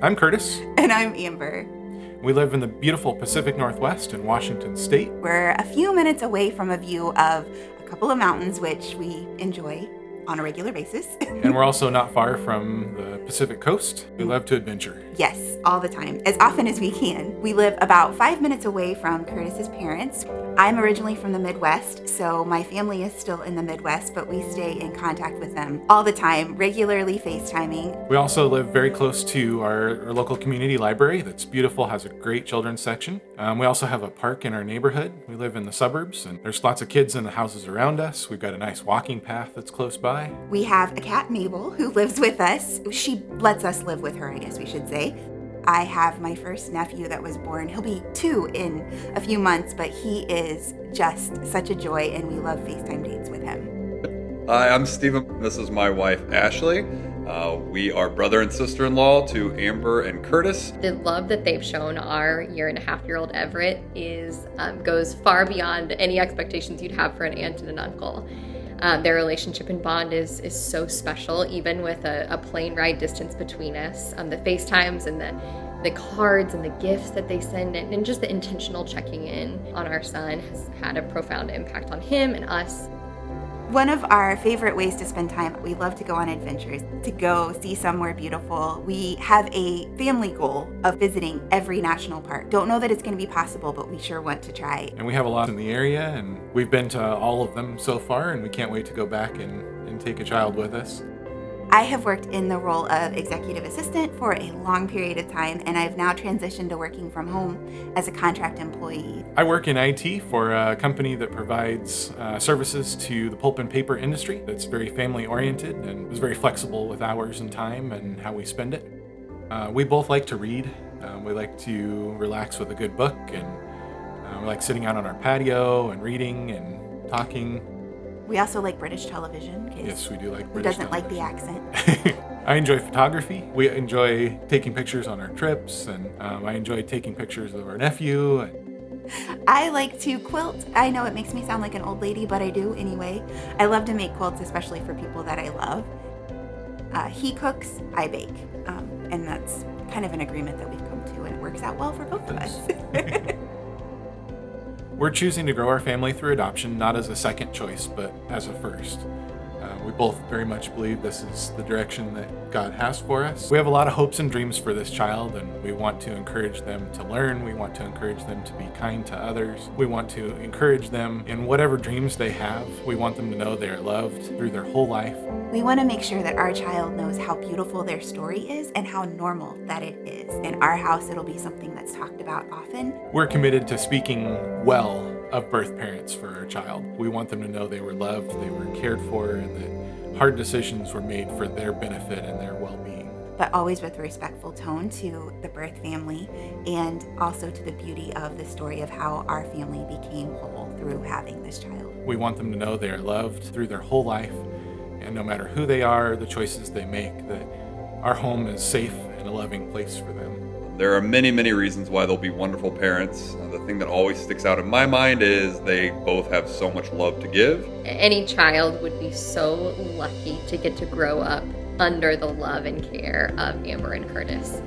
I'm Curtis. And I'm Amber. We live in the beautiful Pacific Northwest in Washington State. We're a few minutes away from a view of a couple of mountains, which we enjoy on a regular basis. And we're also not far from the Pacific coast. We love to adventure. Yes, all the time, as often as we can. We live about 5 minutes away from Curtis's parents. I'm originally from the Midwest, so my family is still in the Midwest, but we stay in contact with them all the time, regularly FaceTiming. We also live very close to our local community library that's beautiful, has a great children's section. We also have a park in our neighborhood. We live in the suburbs, and there's lots of kids in the houses around us. We've got a nice walking path that's close by. We have a cat, Mabel, who lives with us. She lets us live with her, I guess we should say. I have my first nephew that was born. He'll be 2 in a few months, but he is just such a joy, and we love FaceTime dates with him. Hi, I'm Steven. This is my wife, Ashley. We are brother and sister-in-law to Amber and Curtis. The love that they've shown our 1.5-year-old Everett goes far beyond any expectations you'd have for an aunt and an uncle. Their relationship and bond is so special, even with a plane ride distance between us. The FaceTimes and the cards and the gifts that they send, and just the intentional checking in on our son has had a profound impact on him and us. One of our favorite ways to spend time, we love to go on adventures, to go see somewhere beautiful. We have a family goal of visiting every national park. Don't know that it's going to be possible, but we sure want to try. And we have a lot in the area, and we've been to all of them so far, and we can't wait to go back and take a child with us. I have worked in the role of executive assistant for a long period of time, and I've now transitioned to working from home as a contract employee. I work in IT for a company that provides services to the pulp and paper industry that's very family oriented and is very flexible with hours and time and how we spend it. We both like to read. We like to relax with a good book, and we like sitting out on our patio and reading and talking. We also like British television. Yes, we do like Who British doesn't like the television. accent? I enjoy photography. We enjoy taking pictures on our trips, and I enjoy taking pictures of our nephew. I like to quilt. I know it makes me sound like an old lady, but I do anyway. I love to make quilts, especially for people that I love. He cooks, I bake, and that's kind of an agreement that we've come to, and it works out well for both of us. We're choosing to grow our family through adoption, not as a second choice, but as a first. We both very much believe this is the direction that God has for us. We have a lot of hopes and dreams for this child, and we want to encourage them to learn. We want to encourage them to be kind to others. We want to encourage them in whatever dreams they have. We want them to know they are loved through their whole life. We want to make sure that our child knows how beautiful their story is and how normal that it is. In our house, it'll be something that's talked about often. We're committed to speaking well of birth parents for our child. We want them to know they were loved, they were cared for, and that hard decisions were made for their benefit and their well-being. But always with a respectful tone to the birth family, and also to the beauty of the story of how our family became whole through having this child. We want them to know they are loved through their whole life, and no matter who they are, the choices they make, that our home is safe and a loving place for them. There are many, many reasons why they'll be wonderful parents. The thing that always sticks out in my mind is they both have so much love to give. Any child would be so lucky to get to grow up under the love and care of Amber and Curtis.